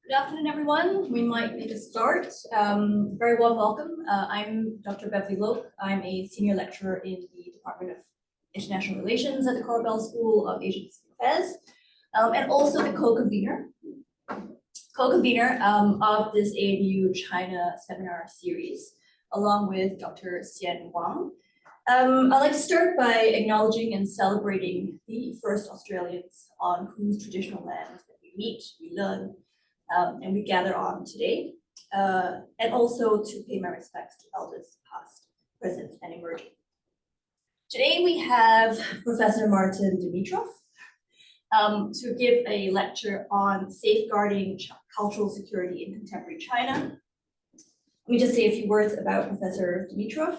Good afternoon, everyone. We might make a start. Very warm welcome. I'm Dr. Beverly Loke. I'm a senior lecturer in the Department of International Relations at the Corpus School of Asian Pacific Affairs, and also the co-convener of this ANU China seminar series, along with Dr. Xian Wang. I'd like to start by acknowledging and celebrating the first Australians on whose traditional lands that we meet, we learn, and we gather on today, and also to pay my respects to elders past, present, and emerging. Today we have Professor Martin Dimitrov to give a lecture on safeguarding cultural security in contemporary China. Let me just say a few words about Professor Dimitrov.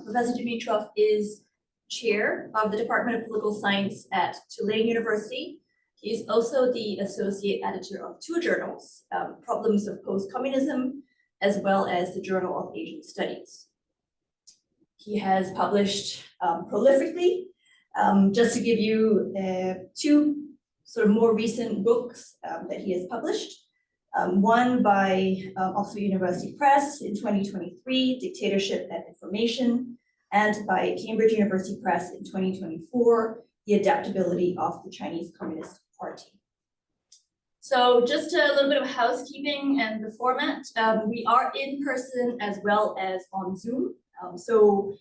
Professor Dimitrov is chair of the Department of Political Science at Tulane University. He is also the associate editor of two journals, Problems of Post-Communism, as well as the Journal of Asian Studies. He has published prolifically. Just to give you two sort of more recent books that he has published. One by Oxford University Press in 2023, Dictatorship and Information, and by Cambridge University Press in 2024, The Adaptability of the Chinese Communist Party. So just a little bit of housekeeping and the format. We are in person as well as on Zoom. So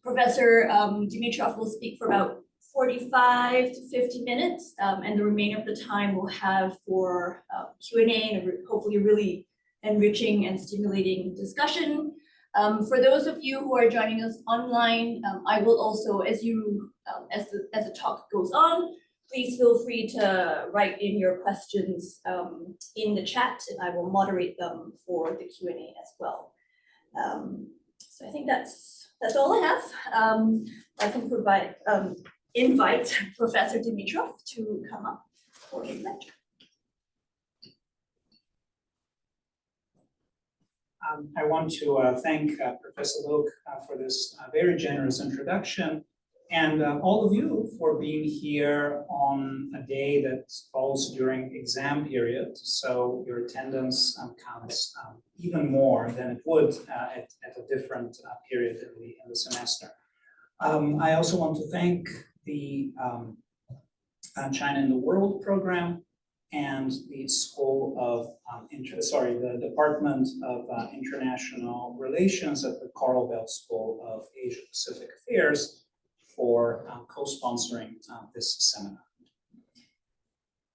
Professor Dimitrov will speak for about 45 to 50 minutes, and the remainder of the time we'll have for Q&A and hopefully a really enriching and stimulating discussion. For those of you who are joining us online, I will also, as the talk goes on, please feel free to write in your questions in the chat, and I will moderate them for the Q&A as well. So I think that's all I have. I can invite Professor Dimitrov to come up for his lecture. I want to thank Professor Loke for this very generous introduction, and all of you for being here on a day that falls during exam period. So your attendance counts even more than it would at a different period in the semester. I also want to thank the China in the World program and the School of the Department of International Relations at the Coral Bell School of Asia Pacific Affairs for co-sponsoring this seminar.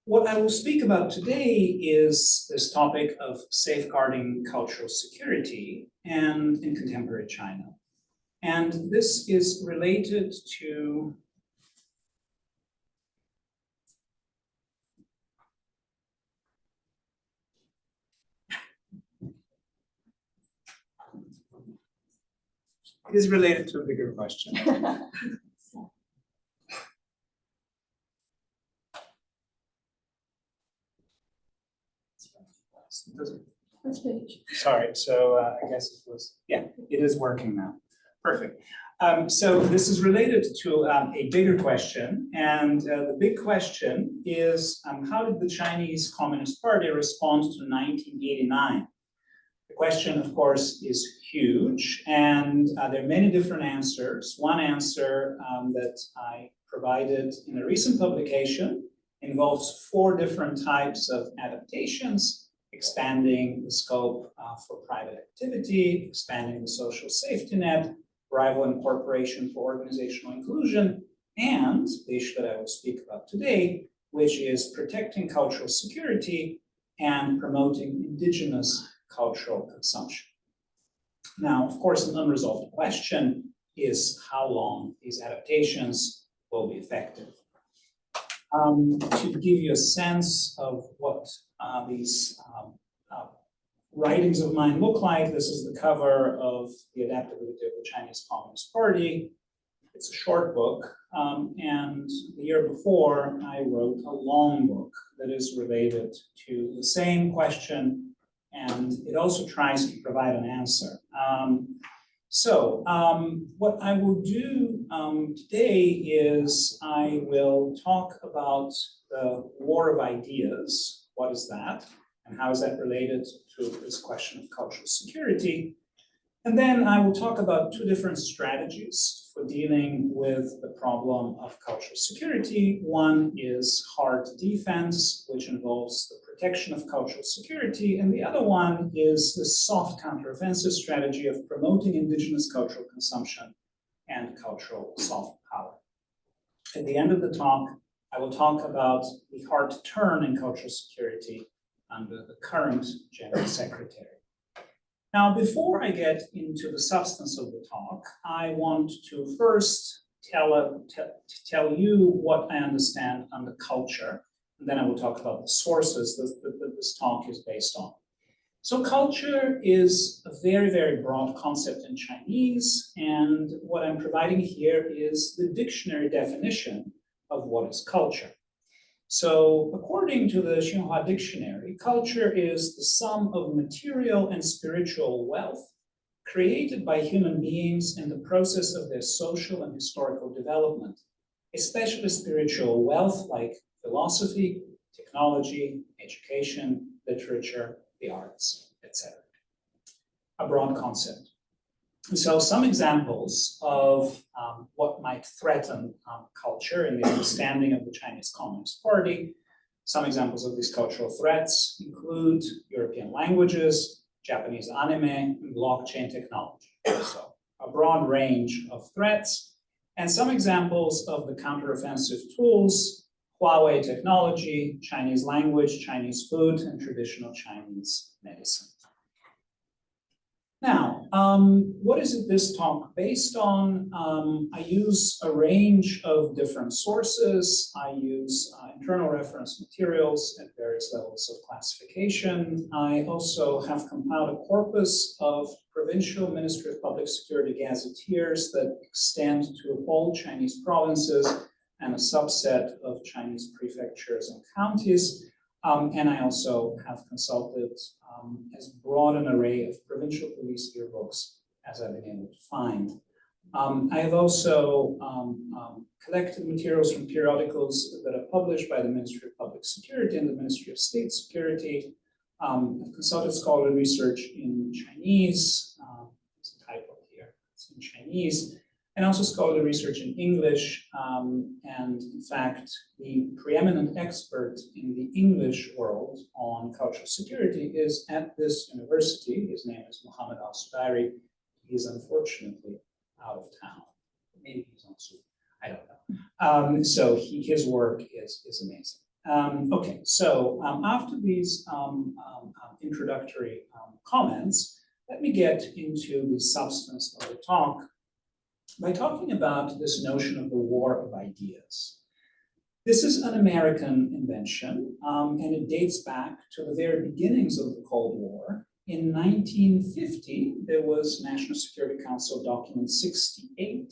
What I will speak about today is this topic of safeguarding cultural security and in contemporary China. And this is related to a bigger question. Sorry, so I guess it was, yeah, it is working now. Perfect. So this is related to a bigger question, and the big question is how did the Chinese Communist Party respond to 1989? The question, of course, is huge, and there are many different answers. One answer that I provided in a recent publication involves 4 different types of adaptations: expanding the scope for private activity, expanding the social safety net, rival incorporation for organizational inclusion, and the issue that I will speak about today, which is protecting cultural security and promoting indigenous cultural consumption. Now, of course, an unresolved question is how long these adaptations will be effective. To give you a sense of what these writings of mine look like, this is the cover of The Adaptability of the Chinese Communist Party. It's a short book, and the year before I wrote a long book that is related to the same question, and it also tries to provide an answer. So what I will do today is I will talk about the war of ideas. What is that? And how is that related to this question of cultural security? And then I will talk about two different strategies for dealing with the problem of cultural security. One is hard defense, which involves the protection of cultural security, and the other one is the soft counteroffensive strategy of promoting indigenous cultural consumption and cultural soft power. At the end of the talk, I will talk about the hard turn in cultural security under the current General Secretary. Now, before I get into the substance of the talk, I want to first tell you what I understand under culture, and then I will talk about the sources that this talk is based on. So culture is a very, very broad concept in Chinese, and what I'm providing here is the dictionary definition of what is culture. So according to the Xinhua dictionary, culture is the sum of material and spiritual wealth created by human beings in the process of their social and historical development, especially spiritual wealth like philosophy, technology, education, literature, the arts, etc. A broad concept. So some examples of what might threaten culture in the understanding of the Chinese Communist Party. Some examples of these cultural threats include European languages, Japanese anime, and blockchain technology. So a broad range of threats, and some examples of the counteroffensive tools: Huawei technology, Chinese language, Chinese food, and traditional Chinese medicine. Now, what is this talk based on? I use a range of different sources. I use internal reference materials at various levels of classification. I also have compiled a corpus of provincial Ministry of Public Security gazetteers that extend to all Chinese provinces and a subset of Chinese prefectures and counties. And I also have consulted as broad an array of provincial police yearbooks as I've been able to find. I have also collected materials from periodicals that are published by the Ministry of Public Security and the Ministry of State Security. I've consulted scholarly research in Chinese. There's a typo here, it's in Chinese. And also scholarly research in English, and in fact, the preeminent expert in the English world on cultural security is at this university. His name is Muhammad Al-Sudairi. He's unfortunately out of town. Maybe he's on Zoom, I don't know. So his work is amazing. Okay, so after these introductory comments, let me get into the substance of the talk by talking about this notion of the war of ideas. This is an American invention, and it dates back to the very beginnings of the Cold War. In 1950, there was National Security Council Document 68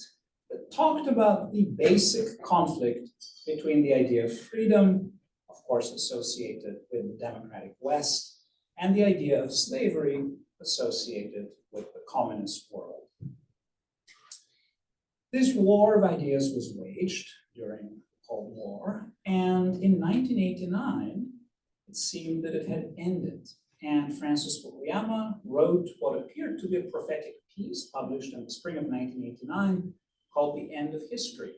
that talked about the basic conflict between the idea of freedom, of course associated with the democratic West, and the idea of slavery associated with the communist world. This war of ideas was waged during the Cold War, and in 1989, it seemed that it had ended. And Francis Fukuyama wrote what appeared to be a prophetic piece published in the spring of 1989 called The End of History.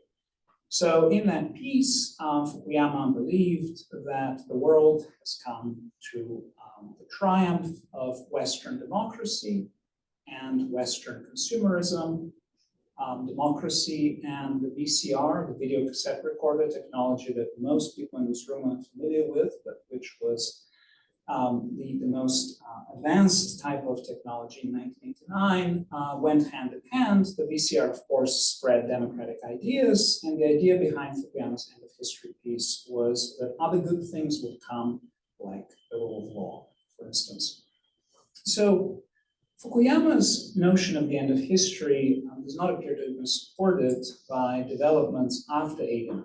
So in that piece, Fukuyama believed that the world has come to the triumph of Western democracy and Western consumerism. Democracy and the VCR, the video cassette recorder technology that most people in this room are familiar with, but which was the most advanced type of technology in 1989, went hand in hand. The VCR, of course, spread democratic ideas, and the idea behind Fukuyama's End of History piece was that other good things would come, like the rule of law, for instance. So Fukuyama's notion of the end of history does not appear to have been supported by developments after '89.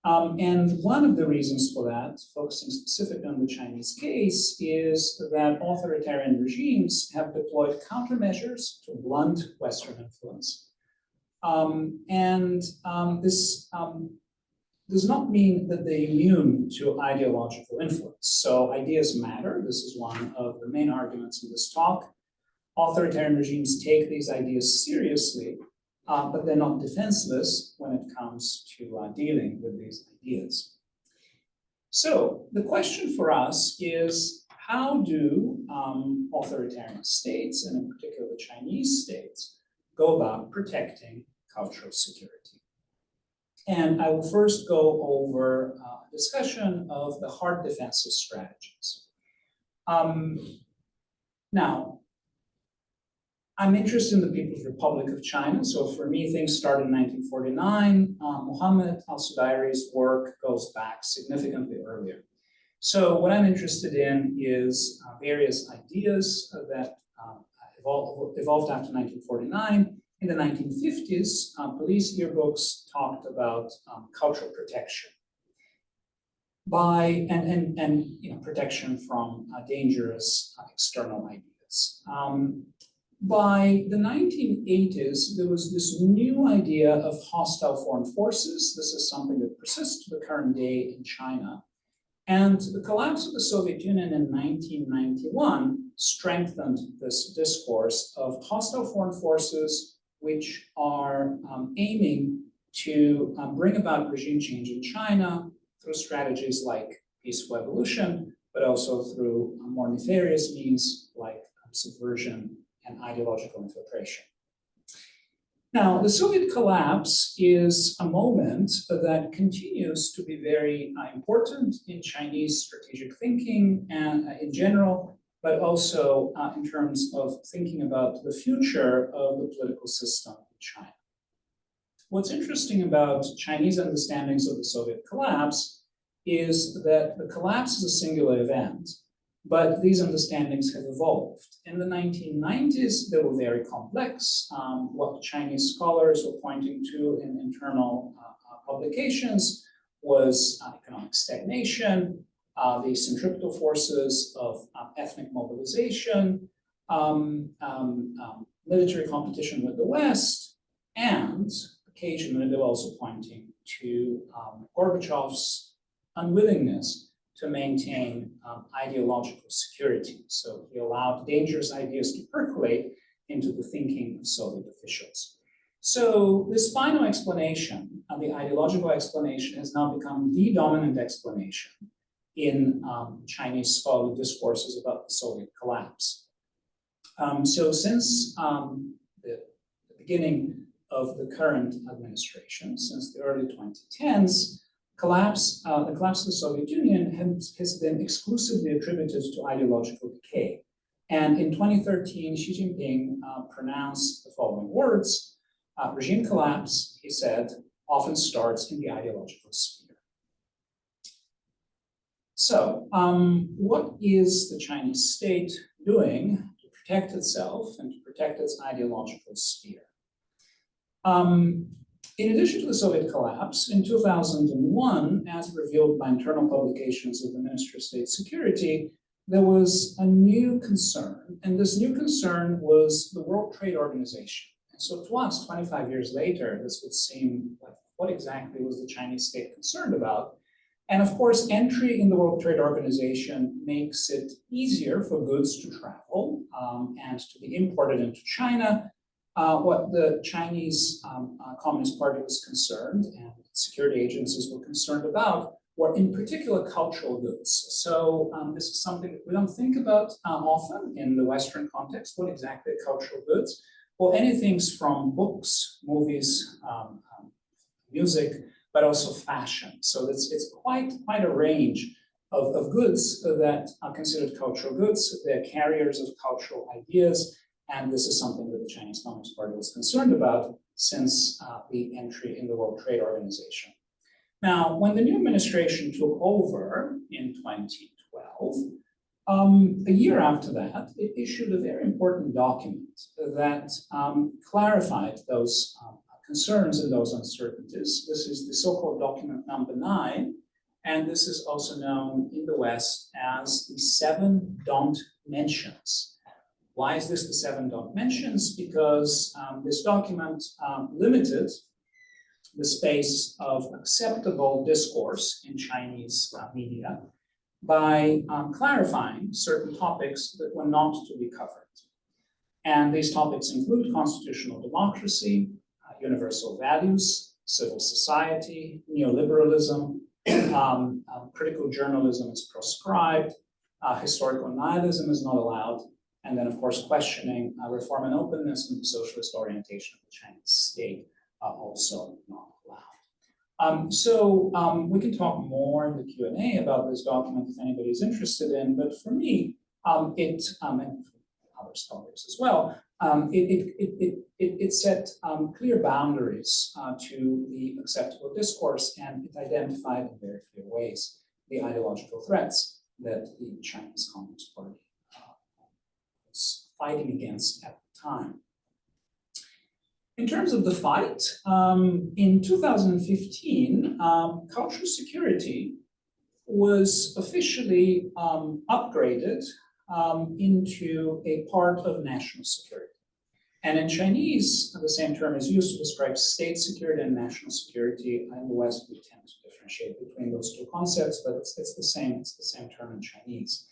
And one of the reasons for that, focusing specifically on the Chinese case, is that authoritarian regimes have deployed countermeasures to blunt Western influence. This does not mean that they're immune to ideological influence. So ideas matter. This is one of the main arguments in this talk. Authoritarian regimes take these ideas seriously, but they're not defenseless when it comes to dealing with these ideas. So the question for us is, how do authoritarian states, and in particular the Chinese states, go about protecting cultural security? And I will first go over a discussion of the hard defensive strategies. Now, I'm interested in the People's Republic of China. So for me, things started in 1949. Muhammad al-Sudairi's work goes back significantly earlier. So what I'm interested in is various ideas that evolved after 1949. In the 1950s, police yearbooks talked about cultural protection protection from dangerous external ideas. By the 1980s, there was this new idea of hostile foreign forces. This is something that persists to the current day in China. And the collapse of the Soviet Union in 1991 strengthened this discourse of hostile foreign forces which are aiming to bring about regime change in China through strategies like peaceful evolution, but also through more nefarious means like subversion and ideological infiltration. Now, the Soviet collapse is a moment that continues to be very important in Chinese strategic thinking and in general, but also in terms of thinking about the future of the political system in China. What's interesting about Chinese understandings of the Soviet collapse is that the collapse is a singular event, but these understandings have evolved. In the 1990s, they were very complex. What Chinese scholars were pointing to in internal publications was economic stagnation, the centripetal forces of ethnic mobilization, military competition with the West, and occasionally they were also pointing to Gorbachev's unwillingness to maintain ideological security. So he allowed dangerous ideas to percolate into the thinking of Soviet officials. So this final explanation, the ideological explanation, has now become the dominant explanation in Chinese scholarly discourses about the Soviet collapse. So since the beginning of the current administration, since the early 2010s, the collapse of the Soviet Union has been exclusively attributed to ideological decay. And in 2013, Xi Jinping pronounced the following words: regime collapse, he said, often starts in the ideological sphere. So what is the Chinese state doing to protect itself and to protect its ideological sphere? In addition to the Soviet collapse, in 2001, as revealed by internal publications of the Ministry of State Security, there was a new concern, and this new concern was the World Trade Organization. And so to us, 25 years later, this would seem like, what exactly was the Chinese state concerned about? And of course, entry in the World Trade Organization makes it easier for goods to travel and to be imported into China. What the Chinese Communist Party was concerned and security agencies were concerned about were in particular cultural goods. So this is something that we don't think about often in the Western context. What exactly are cultural goods? Well, anything from books, movies, music, but also fashion. So it's quite a range of goods that are considered cultural goods. They're carriers of cultural ideas. And this is something that the Chinese Communist Party was concerned about since the entry in the World Trade Organization. Now, when the new administration took over in 2012, a year after that, it issued a very important document that clarified those concerns and those uncertainties. This is the so-called document number 9, and this is also known in the West as the 7 don't mentions. Why is this the 7 don't mentions? Because this document limited the space of acceptable discourse in Chinese media by clarifying certain topics that were not to be covered. And these topics include constitutional democracy, universal values, civil society, neoliberalism, critical journalism is proscribed, historical nihilism is not allowed, and then, of course, questioning reform and openness and the socialist orientation of the Chinese state are also not allowed. We can talk more in the Q&A about this document if anybody is interested in, but for me, and other scholars as well, it set clear boundaries to the acceptable discourse, and it identified in very clear ways the ideological threats that the Chinese Communist Party was fighting against at the time. In terms of the fight, in 2015, cultural security was officially upgraded into a part of national security. And in Chinese, the same term is used to describe state security and national security. In the West, we tend to differentiate between those two concepts, but it's the same term in Chinese.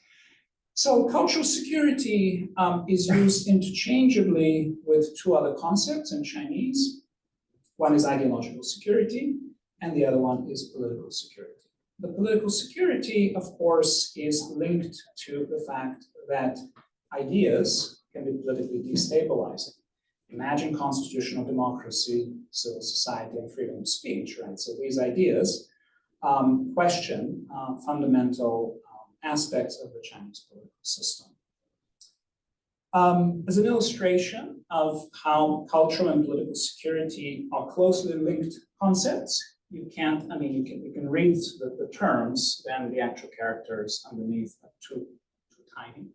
So cultural security is used interchangeably with 2 other concepts in Chinese. One is ideological security, and the other one is political security. The political security, of course, is linked to the fact that ideas can be politically destabilizing. Imagine constitutional democracy, civil society, and freedom of speech, right? So these ideas question fundamental aspects of the Chinese political system. As an illustration of how cultural and political security are closely linked concepts, you can read the terms, then the actual characters underneath are too tiny,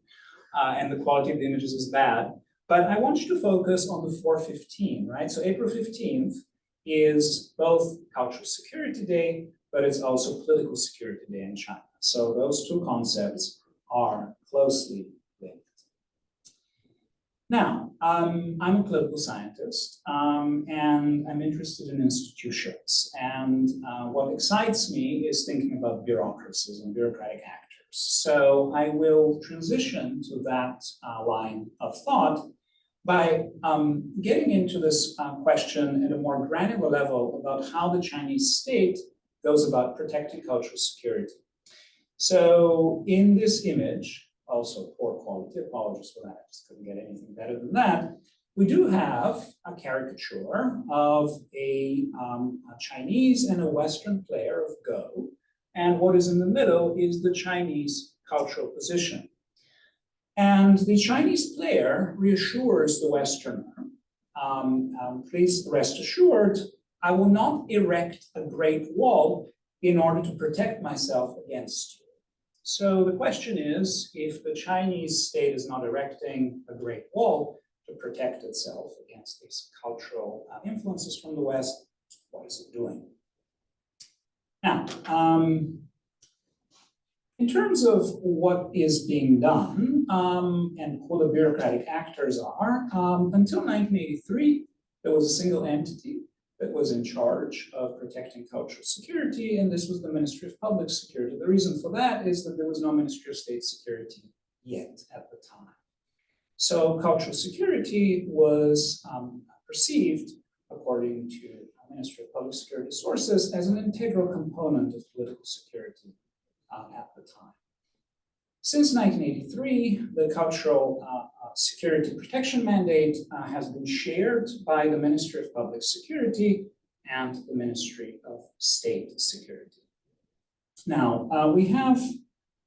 and the quality of the images is bad. But I want you to focus on the 4/15, right? So April 15th is both Cultural Security Day, but it's also Political Security Day in China. So those 2 concepts are closely linked. Now, I'm a political scientist, and I'm interested in institutions. And what excites me is thinking about bureaucracies and bureaucratic actors. So I will transition to that line of thought by getting into this question at a more granular level about how the Chinese state goes about protecting cultural security. So in this image, also poor quality, apologies for that, I just couldn't get anything better than that. We do have a caricature of a Chinese and a Western player of Go. And what is in the middle is the Chinese cultural position. And the Chinese player reassures the Westerner, please rest assured, I will not erect a great wall in order to protect myself against you. So the question is, if the Chinese state is not erecting a great wall to protect itself against these cultural influences from the West, what is it doing? Now, in terms of what is being done and who the bureaucratic actors are, until 1983, there was a single entity that was in charge of protecting cultural security, and this was the Ministry of Public Security. The reason for that is that there was no Ministry of State Security yet at the time. So cultural security was perceived, according to Ministry of Public Security sources, as an integral component of political security at the time. Since 1983, the cultural security protection mandate has been shared by the Ministry of Public Security and the Ministry of State Security. Now, we have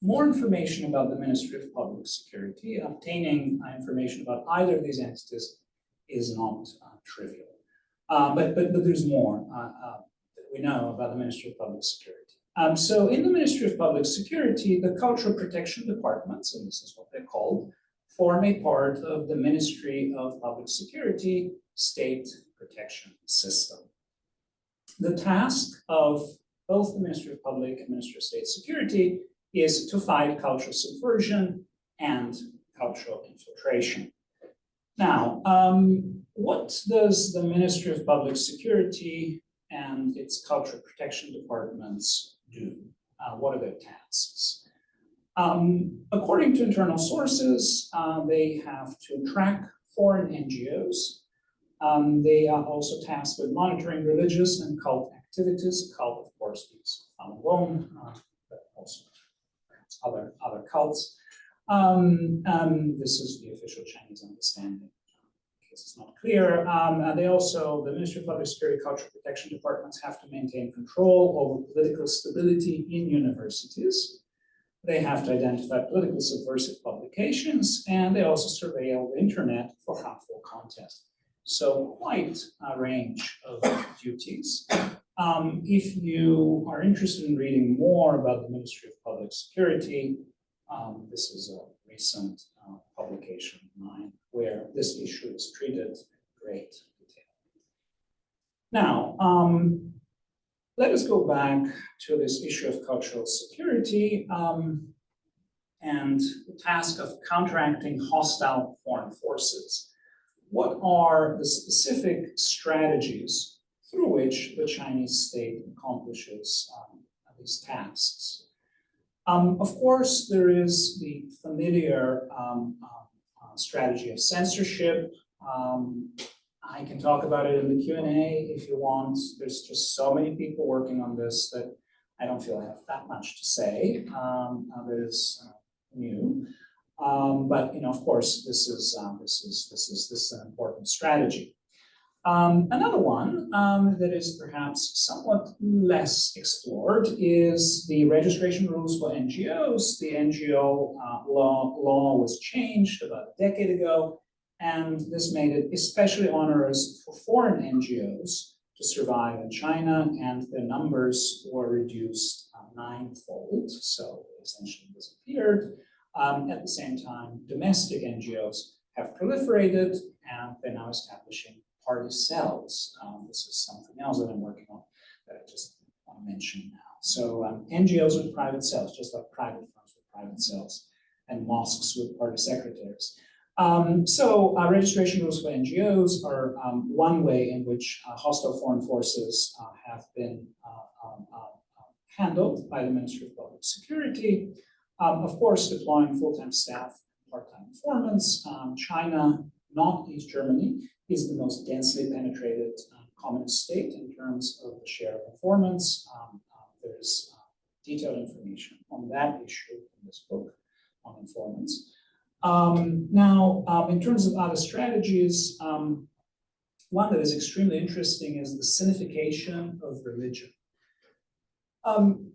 more information about the Ministry of Public Security. Obtaining information about either of these entities is not trivial. But there's more that we know about the Ministry of Public Security. So in the Ministry of Public Security, the cultural protection departments, and this is what they're called, form a part of the Ministry of Public Security, State protection system. The task of both the Ministry of Public and Ministry of State Security is to fight cultural subversion and cultural infiltration. Now, what does the Ministry of Public Security and its cultural protection departments do? What are their tasks? According to internal sources, they have to track foreign NGOs. They are also tasked with monitoring religious and cult activities. Cult, of course, means Falun Gong, but also perhaps other cults. This is the official Chinese understanding. In case it's not clear. They also, the Ministry of Public Security Cultural Protection Departments have to maintain control over political stability in universities. They have to identify political subversive publications, and they also surveil the internet for harmful content. So quite a range of duties. If you are interested in reading more about the Ministry of Public Security, this is a recent publication of mine where this issue is treated in great detail. Now, let us go back to this issue of cultural security and the task of counteracting hostile foreign forces. What are the specific strategies through which the Chinese state accomplishes these tasks? Of course, there is the familiar strategy of censorship. I can talk about it in the Q&A if you want. There's just so many people working on this that I don't feel I have that much to say. That is new. But of course, this is an important strategy. Another one that is perhaps somewhat less explored is the registration rules for NGOs. The NGO law was changed about a decade ago, and this made it especially onerous for foreign NGOs to survive in China, and their numbers were reduced ninefold, so they essentially disappeared. At the same time, domestic NGOs have proliferated, and they're now establishing party cells. This is something else that I'm working on that I just want to mention now. So NGOs with private cells, just like private firms with private cells, and mosques with party secretaries. Registration rules for NGOs are one way in which hostile foreign forces have been handled by the Ministry of Public Security. Of course, deploying full-time staff, part-time informants. China, not East Germany, is the most densely penetrated communist state in terms of the share of informants. There's detailed information on that issue in this book on informants. In terms of other strategies, one that is extremely interesting is the sinification of religion.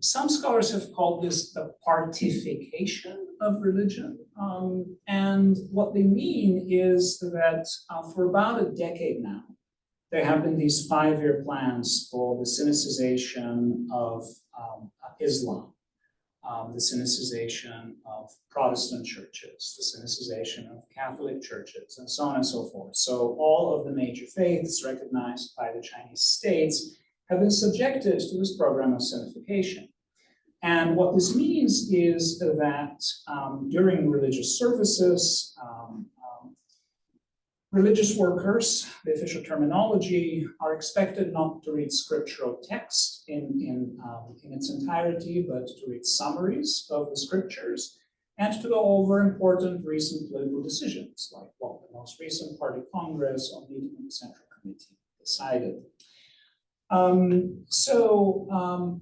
Some scholars have called this the partification of religion. And what they mean is that for about a decade now, there have been these 5-year plans for the sinicization of Islam, the sinicization of Protestant churches, the sinicization of Catholic churches, and so on and so forth. So all of the major faiths recognized by the Chinese states have been subjected to this program of sinification. And what this means is that during religious services, religious workers, the official terminology, are expected not to read scriptural text in its entirety, but to read summaries of the scriptures and to go over important recent political decisions, like what the most recent party congress or meeting of the Central Committee decided.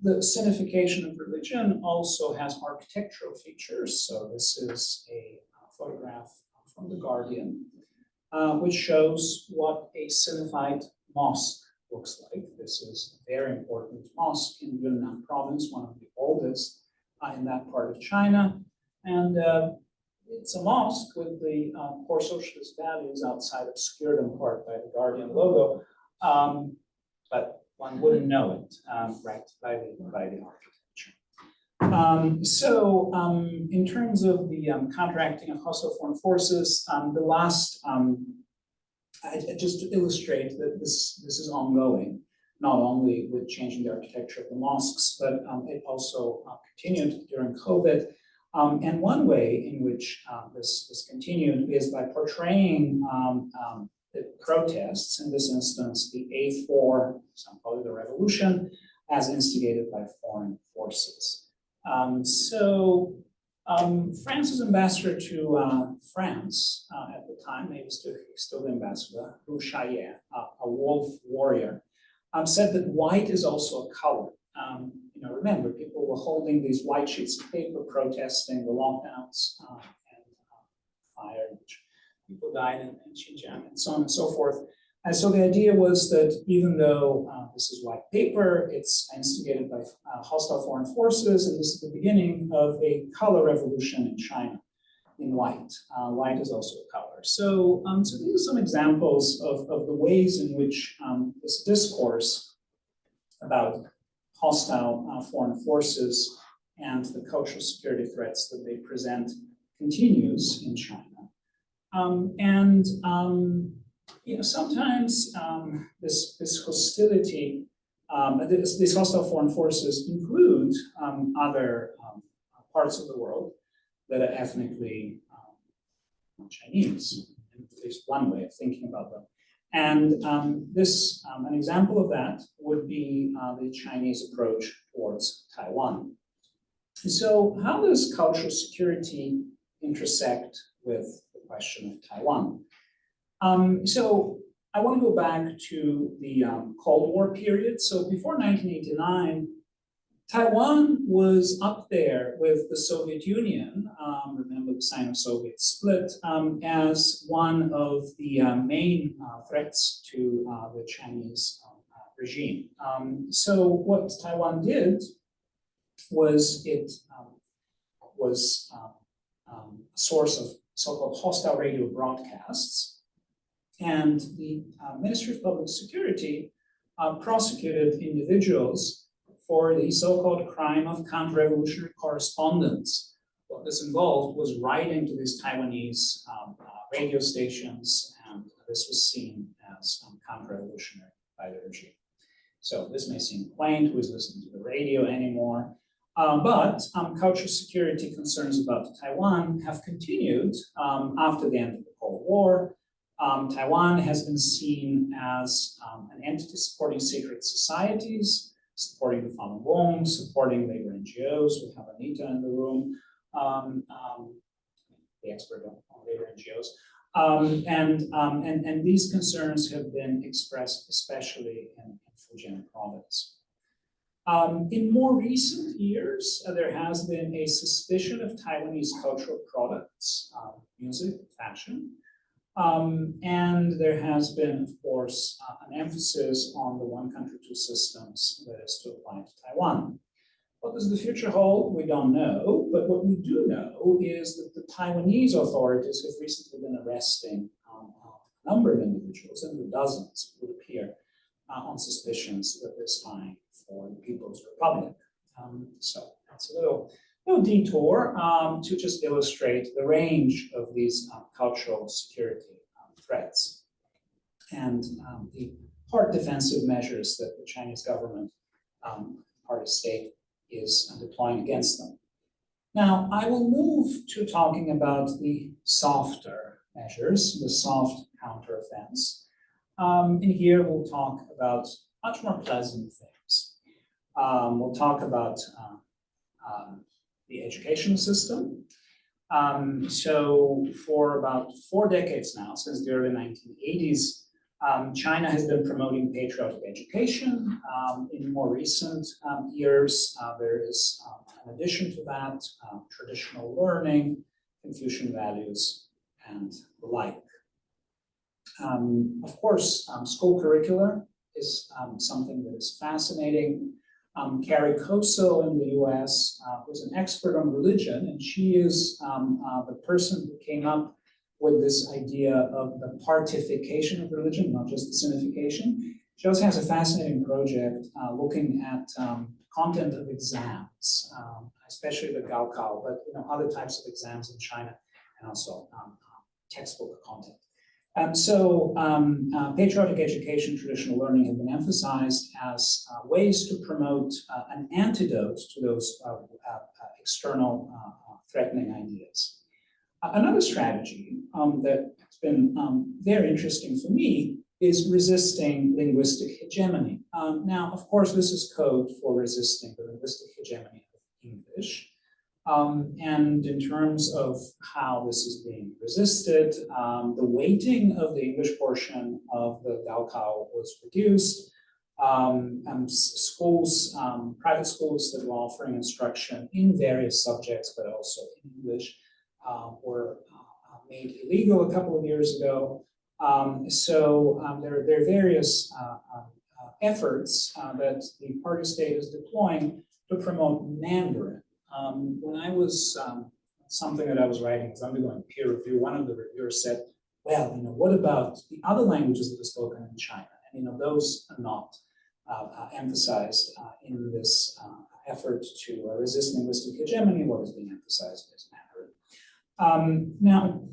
The sinification of religion also has architectural features. So this is a photograph from The Guardian, which shows what a sinified mosque looks like. This is a very important mosque in Yunnan province, one of the oldest in that part of China. And it's a mosque with the core socialist values outside obscured in part by the Guardian logo. But one wouldn't know it right by the architecture. In terms of the counteracting of hostile foreign forces, the last just to illustrate that this is ongoing, not only with changing the architecture of the mosques, but it also continued during COVID. And one way in which this continued is by portraying the protests, in this instance, the A4, some call it the revolution, as instigated by foreign forces. France's ambassador to France at the time, maybe still the ambassador, Hu Shaye, a wolf warrior, said that white is also a color. Remember, people were holding these white sheets of paper protesting the lockdowns and fire, which people died in Xinjiang, and so on and so forth. And so the idea was that even though this is white paper, it's instigated by hostile foreign forces, and this is the beginning of a color revolution in China in white. White is also a color. So these are some examples of the ways in which this discourse about hostile foreign forces and the cultural security threats that they present continues in China. Sometimes this hostility, these hostile foreign forces include other parts of the world that are ethnically Chinese, at least one way of thinking about them. And an example of that would be the Chinese approach towards Taiwan. So how does cultural security intersect with the question of Taiwan? So I want to go back to the Cold War period. So before 1989, Taiwan was up there with the Soviet Union, remember the Sino-Soviet split, as one of the main threats to the Chinese regime. So what Taiwan did was it was a source of so-called hostile radio broadcasts. And the Ministry of Public Security prosecuted individuals for the so-called crime of counter-revolutionary correspondence. What this involved was writing to these Taiwanese radio stations, and this was seen as counter-revolutionary by the regime. So this may seem quaint, who is listening to the radio anymore? But cultural security concerns about Taiwan have continued after the end of the Cold War. Taiwan has been seen as an entity supporting secret societies, supporting the Falun Gong, supporting labor NGOs. We have Anita in the room, the expert on labor NGOs. And these concerns have been expressed especially in Fujian province. In more recent years, there has been a suspicion of Taiwanese cultural products, music, fashion, and there has been, of course, an emphasis on the one country, two systems that is to apply to Taiwan. What does the future hold? We don't know, but what we do know is that the Taiwanese authorities have recently been arresting a number of individuals, in the dozens, it would appear, on suspicions that they're spying for the People's Republic. So that's a little detour to just illustrate the range of these cultural security threats and the hard defensive measures that the Chinese government, party state, is deploying against them. Now, I will move to talking about the softer measures, the soft counteroffense. And here we'll talk about much more pleasant things. We'll talk about the education system. So for about 4 decades now, since the early 1980s, China has been promoting patriotic education. In more recent years, there is, in addition to that, traditional learning, Confucian values, and the like. Of course, school curricula is something that is fascinating. Carrie Koso in the US was an expert on religion, and she is the person who came up with this idea of the partification of religion, not just the sinification. She also has a fascinating project looking at content of exams, especially the Gaokao, but other types of exams in China, and also textbook content. Patriotic education, traditional learning have been emphasized as ways to promote an antidote to those external threatening ideas. Another strategy that's been very interesting for me is resisting linguistic hegemony. Now, of course, this is code for resisting the linguistic hegemony of English. And in terms of how this is being resisted, the weighting of the English portion of the Gaokao was reduced. Schools, private schools that were offering instruction in various subjects, but also in English, were made illegal a couple of years ago. There are various efforts that the party state is deploying to promote Mandarin. When I was, something that I was writing was undergoing peer review, one of the reviewers said, well, what about the other languages that are spoken in China? And, those are not emphasized in this effort to resist linguistic hegemony. What is being emphasized is Mandarin. Now,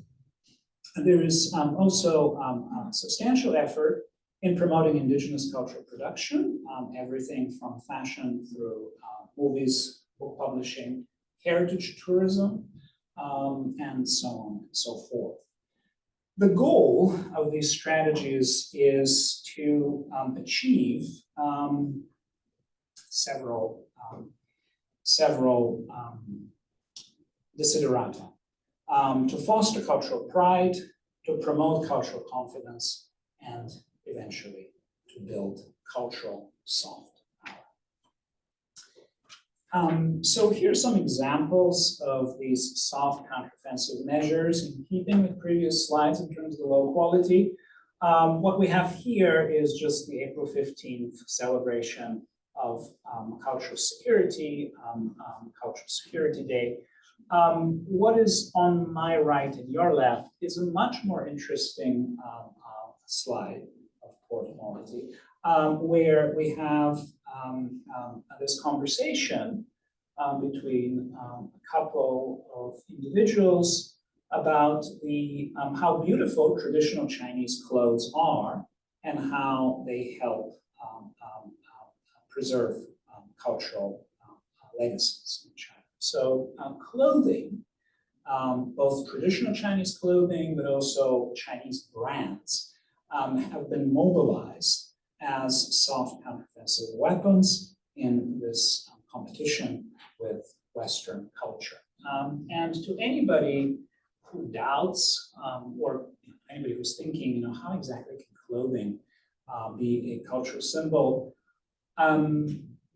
there is also a substantial effort in promoting indigenous cultural production, everything from fashion through movies, book publishing, heritage tourism, and so on and so forth. The goal of these strategies is to achieve several desiderata. To foster cultural pride, to promote cultural confidence, and eventually to build cultural soft power. So here's some examples of these soft counteroffensive measures in keeping with previous slides in terms of the low quality. What we have here is just the April 15th celebration of cultural security, Cultural Security Day. What is on my right and your left is a much more interesting slide of poor quality, where we have this conversation between a couple of individuals about how beautiful traditional Chinese clothes are and how they help preserve cultural legacies in China. So clothing, both traditional Chinese clothing, but also Chinese brands, have been mobilized as soft counteroffensive weapons in this competition with Western culture. And to anybody who doubts, or anybody who's thinking, how exactly can clothing be a cultural symbol?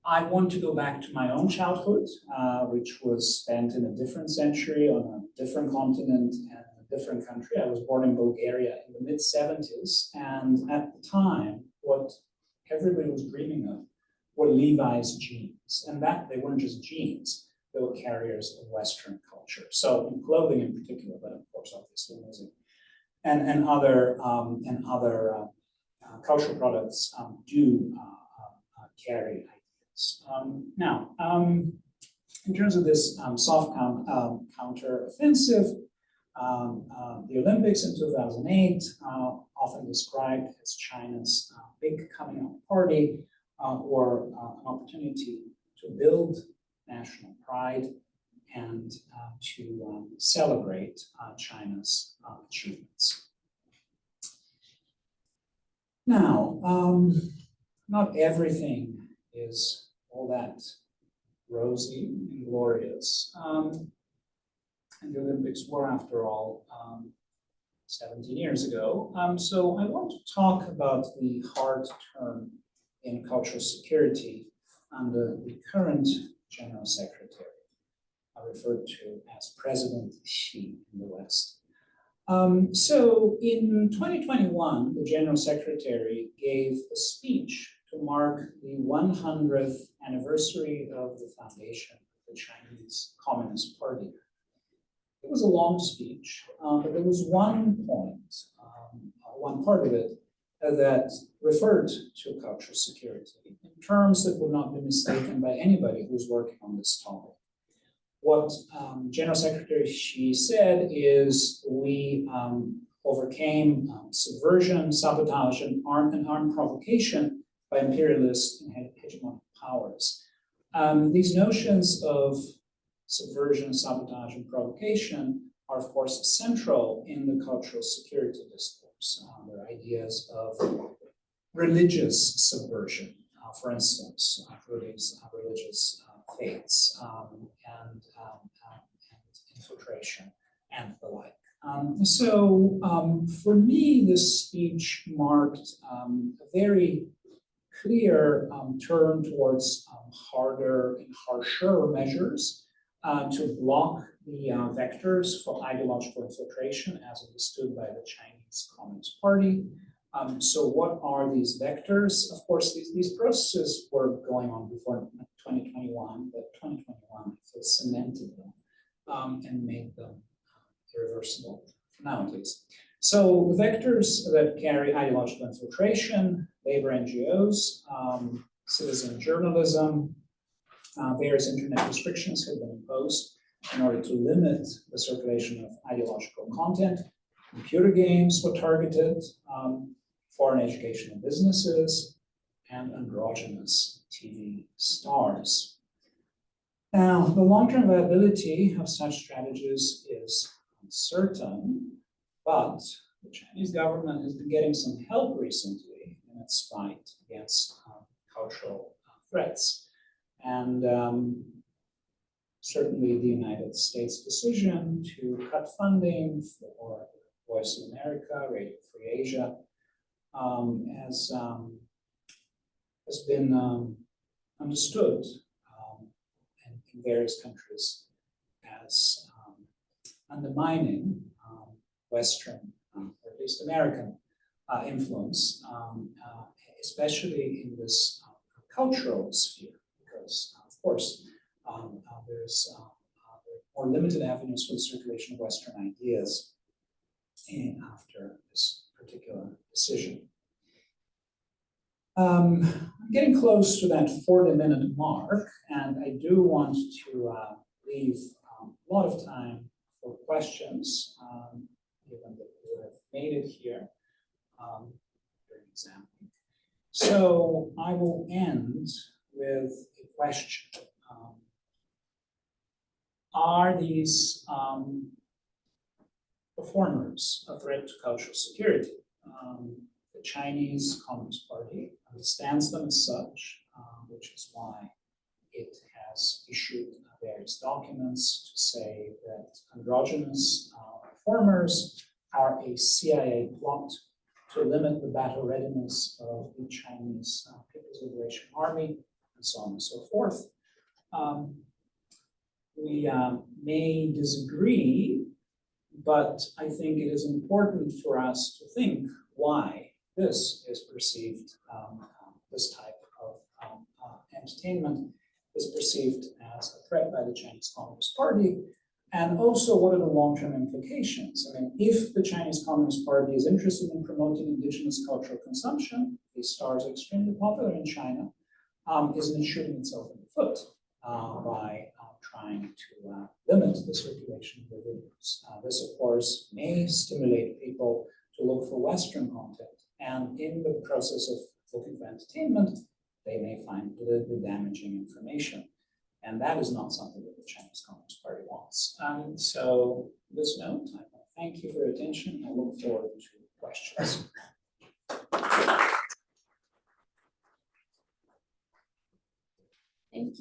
I want to go back to my own childhood, which was spent in a different century on a different continent and a different country. I was born in Bulgaria in the mid-70s, and at the time, what everybody was dreaming of were Levi's jeans, and that they weren't just jeans; they were carriers of Western culture. So in clothing in particular, but of course, obviously music and other cultural products do carry. Now, in terms of this soft counter-offensive, the Olympics in 2008, often described as China's big coming out party, or an opportunity to build national pride and to celebrate China's achievements. Now, not everything is all that rosy and glorious. And the Olympics were, after all, 17 years ago. So I want to talk about the hard turn in cultural security under the current General Secretary, referred to as President Xi in the West. So in 2021, the General Secretary gave a speech to mark the 100th anniversary of the foundation of the Chinese Communist Party. It was a long speech, but there was one point, one part of it, that referred to cultural security in terms that would not be mistaken by anybody who's working on this topic. What General Secretary Xi said is, we overcame subversion, sabotage, and armed provocation by imperialist and hegemonic powers. These notions of subversion, sabotage, and provocation are, of course, central in the cultural security discourse. There are ideas of religious subversion, for instance, religious faiths and infiltration and the like. For me, this speech marked a very clear turn towards harder and harsher measures to block the vectors for ideological infiltration as understood by the Chinese Communist Party. So what are these vectors? Of course, these processes were going on before 2021, but 2021 cemented them and made them irreversible, for now at least. So the vectors that carry ideological infiltration, labor NGOs, citizen journalism, various internet restrictions have been imposed in order to limit the circulation of ideological content. Computer games were targeted, foreign educational businesses, and androgynous TV stars. Now, the long-term viability of such strategies is uncertain, but the Chinese government has been getting some help recently in its fight against cultural threats. And certainly the United States decision to cut funding for Voice of America, Radio Free Asia, has been understood in various countries as undermining Western, or at least American influence, especially in this cultural sphere, because of course there's more limited avenues for the circulation of Western ideas after this particular decision. I'm getting close to that 40-minute mark, and I do want to leave a lot of time for questions, given that you have made it here during exam. So I will end with a question. Are these performers a threat to cultural security? The Chinese Communist Party understands them as such, which is why it has issued various documents to say that androgynous performers are a CIA plot to limit the battle readiness of the Chinese People's Liberation Army, and so on and so forth. We may disagree, but I think it is important for us to think why this is perceived, this type of entertainment is perceived as a threat by the Chinese Communist Party, and also what are the long-term implications. I mean, if the Chinese Communist Party is interested in promoting indigenous cultural consumption, these stars are extremely popular in China, isn't it shooting itself in the foot by trying to limit the circulation of the videos? This, of course, may stimulate people to look for Western content, and in the process of looking for entertainment, they may find politically damaging information. And that is not something that the Chinese Communist Party wants. So, on this note, I want to thank you for your attention. I look forward to questions. Thank you.